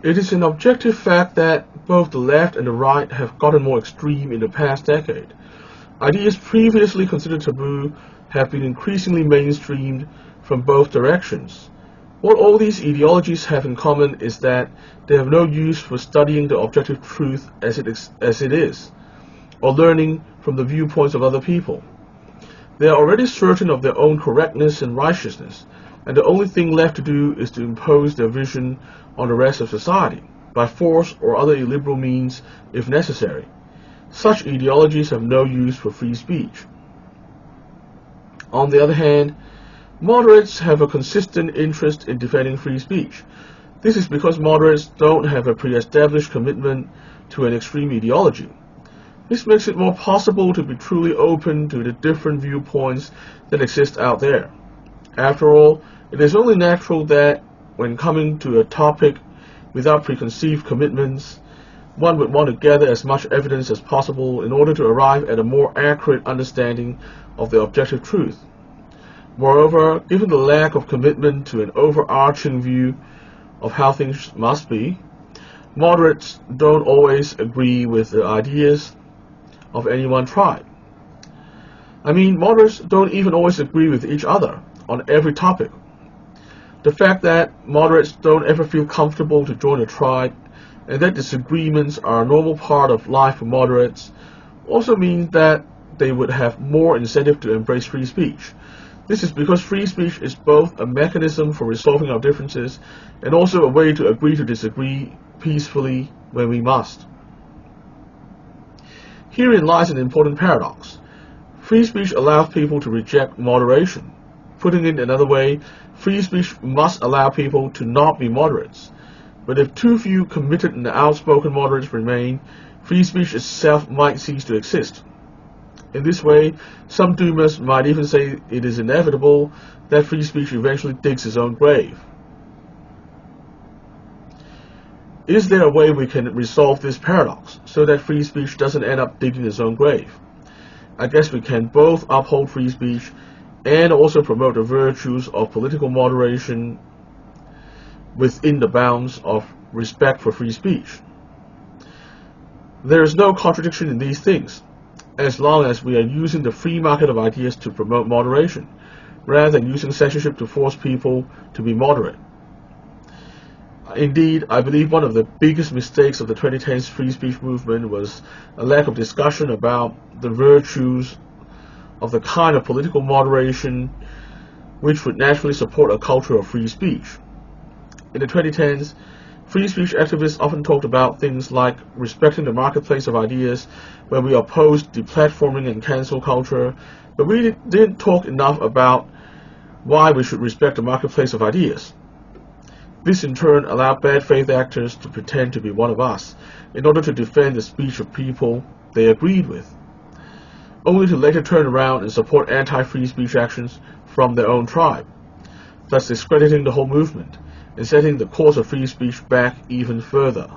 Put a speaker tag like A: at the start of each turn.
A: It is an objective fact that both the left and the right have gotten more extreme in the past decade. Ideas previously considered taboo have been increasingly mainstreamed from both directions. What all these ideologies have in common is that they have no use for studying the objective truth as it is, or learning from the viewpoints of other people. They are already certain of their own correctness and righteousness, and the only thing left to do is to impose their vision on the rest of society, by force or other illiberal means if necessary. Such ideologies have no use for free speech. On the other hand, moderates have a consistent interest in defending free speech. This is because moderates don't have a pre-established commitment to an extreme ideology. This makes it more possible to be truly open to the different viewpoints that exist out there. After all, it is only natural that when coming to a topic without preconceived commitments, one would want to gather as much evidence as possible in order to arrive at a more accurate understanding of the objective truth. Moreover, given the lack of commitment to an overarching view of how things must be, moderates don't always agree with the ideas of any one tribe. Moderates don't even always agree with each other on every topic. The fact that moderates don't ever feel comfortable to join a tribe and that disagreements are a normal part of life for moderates also means that they would have more incentive to embrace free speech. This is because free speech is both a mechanism for resolving our differences and also a way to agree to disagree peacefully when we must. Herein lies an important paradox. Free speech allows people to reject moderation. Putting it another way, free speech must allow people to not be moderates. But if too few committed and outspoken moderates remain, free speech itself might cease to exist. In this way, some doomers might even say it is inevitable that free speech eventually digs its own grave. Is there a way we can resolve this paradox so that free speech doesn't end up digging its own grave? I guess we can both uphold free speech and also promote the virtues of political moderation within the bounds of respect for free speech. There is no contradiction in these things, as long as we are using the free market of ideas to promote moderation, rather than using censorship to force people to be moderate. Indeed, I believe one of the biggest mistakes of the 2010s free speech movement was a lack of discussion about the virtues of the kind of political moderation which would naturally support a culture of free speech. In the 2010s, free speech activists often talked about things like respecting the marketplace of ideas when we opposed deplatforming and cancel culture, but we didn't talk enough about why we should respect the marketplace of ideas. This in turn allowed bad faith actors to pretend to be one of us in order to defend the speech of people they agreed with, only to later turn around and support anti-free speech actions from their own tribe, thus discrediting the whole movement and setting the course of free speech back even further.